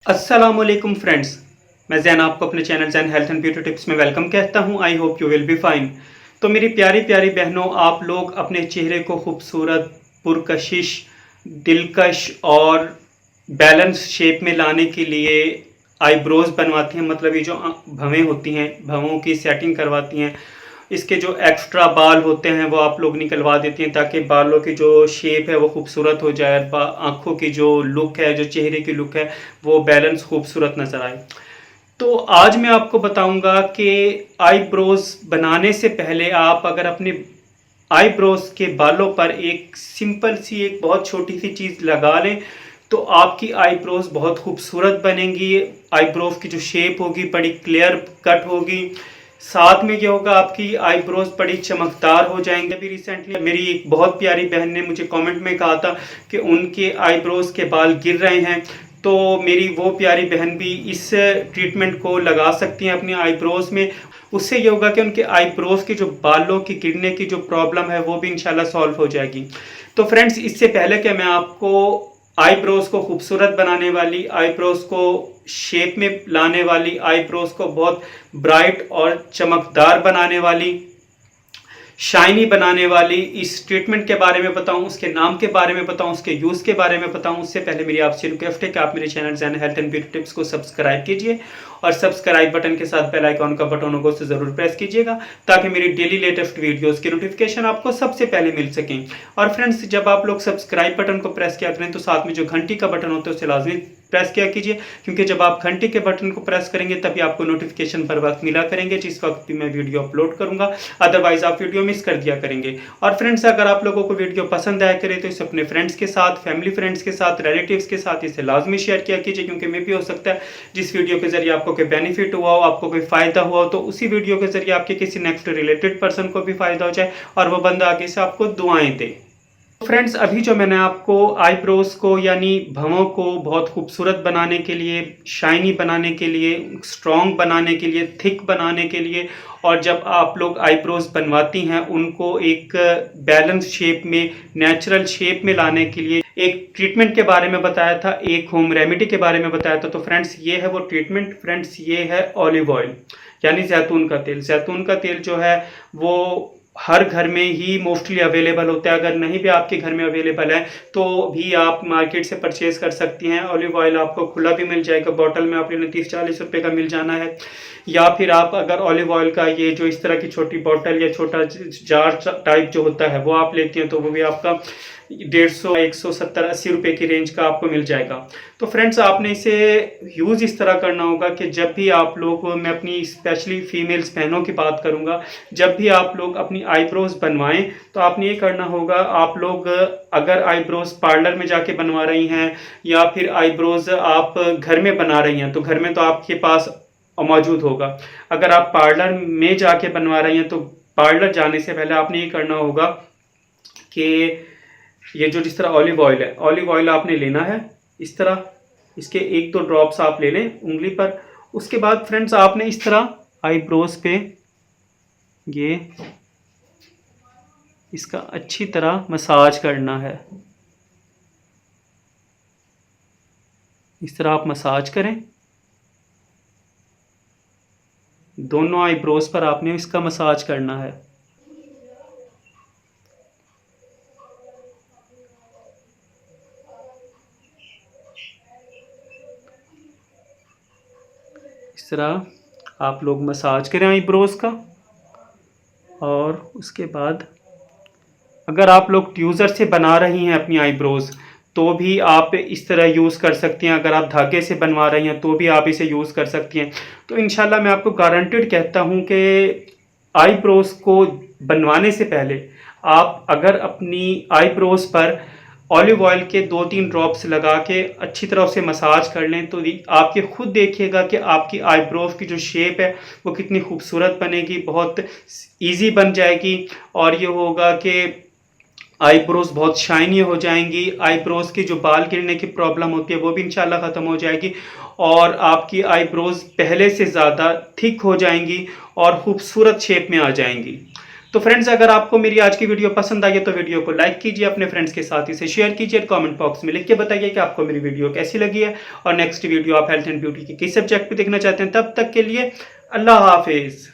अस्सलामुअलैकुम फ्रेंड्स, मैं जैन आपको अपने channel Jain health and beauty tips में वेलकम कहता हूं। I hope you will be fine. तो मेरी प्यारी प्यारी बहनों, आप लोग अपने चेहरे को खूबसूरत, पुरकशिश, दिलकश और बैलेंस शेप में लाने के लिए आईब्रोज बनवाती हैं। मतलब ये जो भवें होती हैं, भवों की सेटिंग करवाती हैं। इसके जो एक्स्ट्रा बाल होते हैं वो आप लोग निकलवा देती हैं ताकि बालों की जो शेप है वो खूबसूरत हो जाए। आंखों की जो लुक है, जो चेहरे की लुक है, वो बैलेंस खूबसूरत नजर आए। तो आज मैं आपको बताऊंगा कि आईब्रोज बनाने से पहले आप अगर अपने आईब्रोज के बालों पर एक सिंपल सी, एक बहुत छोटी सी चीज़ लगा लें तो आपकी आईब्रोज बहुत खूबसूरत बनेंगी। आईब्रोज की जो शेप होगी बड़ी क्लियर कट होगी। साथ में क्या होगा, आपकी आईब्रोज बड़ी चमकदार हो जाएंगे। अभी रिसेंटली मेरी एक बहुत प्यारी बहन ने मुझे कमेंट में कहा था कि उनके आईब्रोज के बाल गिर रहे हैं, तो मेरी वो प्यारी बहन भी इस ट्रीटमेंट को लगा सकती हैं अपनी आईब्रोज में। उससे ये होगा कि उनके आईब्रोज की जो बालों की गिरने की जो प्रॉब्लम है वो भी इंशाल्लाह सॉल्व हो जाएगी। तो फ्रेंड्स, इससे पहले कि मैं आपको आईब्रोज को खूबसूरत बनाने वाली, आईब्रोज को शेप में लाने वाली, आईब्रोज को बहुत ब्राइट और चमकदार बनाने वाली, शाइनी बनाने वाली इस ट्रीटमेंट के बारे में बताऊं, उसके नाम के बारे में बताऊं, उसके यूज़ के बारे में बताऊं, उससे पहले मेरी आपसे रिक्वेस्ट है कि आप मेरे channel Jain health and beauty tips को सब्सक्राइब कीजिए और सब्सक्राइब बटन के साथ बेल आइकॉन का बटन होगा उसे ज़रूर प्रेस कीजिएगा ताकि मेरी डेली लेटेस्ट वीडियोज़ की नोटिफिकेशन आपको सबसे पहले मिल सकें। और फ्रेंड्स, जब आप लोग सब्सक्राइब बटन को प्रेस किया करें तो साथ में जो घंटी का बटन होता है उसे लाजमी प्रेस किया कीजिए, क्योंकि जब आप घंटी के बटन को प्रेस करेंगे तभी आपको नोटिफिकेशन पर वक्त मिला करेंगे जिस वक्त भी मैं वीडियो अपलोड करूंगा। अदरवाइज आप वीडियो मिस कर दिया करेंगे। और फ्रेंड्स, अगर आप लोगों को वीडियो पसंद आया करे तो इसे अपने फ्रेंड्स के साथ, फैमिली फ्रेंड्स के साथ, रिलेटिव्स के साथ इसे लाजमी शेयर किया कीजिए, क्योंकि मे भी हो सकता है जिस वीडियो के जरिए आपको कोई बेनिफिट हुआ हो, आपको कोई फायदा हुआ हो, तो उसी वीडियो के जरिए आपके किसी नेक्स्ट रिलेटेड पर्सन को भी फायदा हो जाए और वो बंदा आगे से आपको दुआएं दे। फ्रेंड्स, अभी जो मैंने आपको आईब्रोज को यानी भवों को बहुत खूबसूरत बनाने के लिए, शाइनी बनाने के लिए, स्ट्रॉन्ग बनाने के लिए, थिक बनाने के लिए, और जब आप लोग आईब्रोज बनवाती हैं उनको एक बैलेंस शेप में, नेचुरल शेप में लाने के लिए एक ट्रीटमेंट के बारे में बताया था, एक होम रेमेडी के बारे में बताया था। तो फ्रेंड्स, ये है वो ट्रीटमेंट। फ्रेंड्स, ये है ऑलिव ऑयल यानी जैतून का तेल। जैतून का तेल जो है वो हर घर में ही मोस्टली अवेलेबल होता है। अगर नहीं भी आपके घर में अवेलेबल है तो भी आप मार्केट से परचेज कर सकती हैं। ऑलिव ऑयल आपको खुला भी मिल जाएगा, बॉटल में आपको 30-40 रुपए का मिल जाना है। या फिर आप अगर ऑलिव ऑयल का ये जो इस तरह की छोटी बॉटल या छोटा जार टाइप जो होता है वो आप लेती हैं तो वो भी आपका 150, 170, 80 रुपए की रेंज का आपको मिल जाएगा। तो फ्रेंड्स, आपने इसे यूज़ इस तरह करना होगा कि जब भी आप लोग, मैं अपनी स्पेशली फीमेल्स बहनों की बात करूंगा, जब भी आप लोग अपनी आईब्रोज बनवाएं तो आपने ये करना होगा, आप लोग अगर आईब्रोज पार्लर में जाके बनवा रही हैं या फिर आईब्रोज आप घर में बना रही हैं तो घर में तो आपके पास मौजूद होगा। अगर आप पार्लर में जाके बनवा रही हैं तो पार्लर जाने से पहले आपने ये करना होगा कि ये जो जिस तरह ऑलिव ऑयल है, ऑलिव ऑयल आपने लेना है इस तरह, इसके 1-2 ड्रॉप्स आप ले लें उंगली पर। उसके बाद फ्रेंड्स, आपने इस तरह आईब्रोज पे ये इसका अच्छी तरह मसाज करना है। इस तरह आप मसाज करें, दोनों आईब्रोज पर आपने इसका मसाज करना है। इस तरह आप लोग मसाज करें आईब्रोज का। और उसके बाद अगर आप लोग ट्यूज़र से बना रही हैं अपनी आईब्रोज तो भी आप इस तरह यूज़ कर सकती हैं। अगर आप धागे से बनवा रही हैं तो भी आप इसे यूज़ कर सकती हैं। तो इंशाल्लाह मैं आपको गारंटेड कहता हूं कि आईब्रोज को बनवाने से पहले आप अगर अपनी आईब्रोज पर ऑलिव ऑयल के 2-3 ड्रॉप्स लगा के अच्छी तरह से मसाज कर लें तो आपके खुद देखिएगा कि आपकी आईब्रोज की जो शेप है वो कितनी खूबसूरत बनेगी, बहुत इजी बन जाएगी। और ये होगा कि आईब्रोज बहुत शाइनी हो जाएंगी। आईब्रोज की जो बाल गिरने की प्रॉब्लम होती है वो भी इंशाल्लाह ख़त्म हो जाएगी और आपकी आईब्रोज पहले से ज़्यादा थिक हो जाएंगी और खूबसूरत शेप में आ जाएंगी। तो फ्रेंड्स, अगर आपको मेरी आज की वीडियो पसंद आई है तो वीडियो को लाइक कीजिए, अपने फ्रेंड्स के साथ इसे शेयर कीजिए, कमेंट बॉक्स में लिख के बताइए कि आपको मेरी वीडियो कैसी लगी है और नेक्स्ट वीडियो आप हेल्थ एंड ब्यूटी के किस सब्जेक्ट पे देखना चाहते हैं। तब तक के लिए अल्लाह हाफिज़।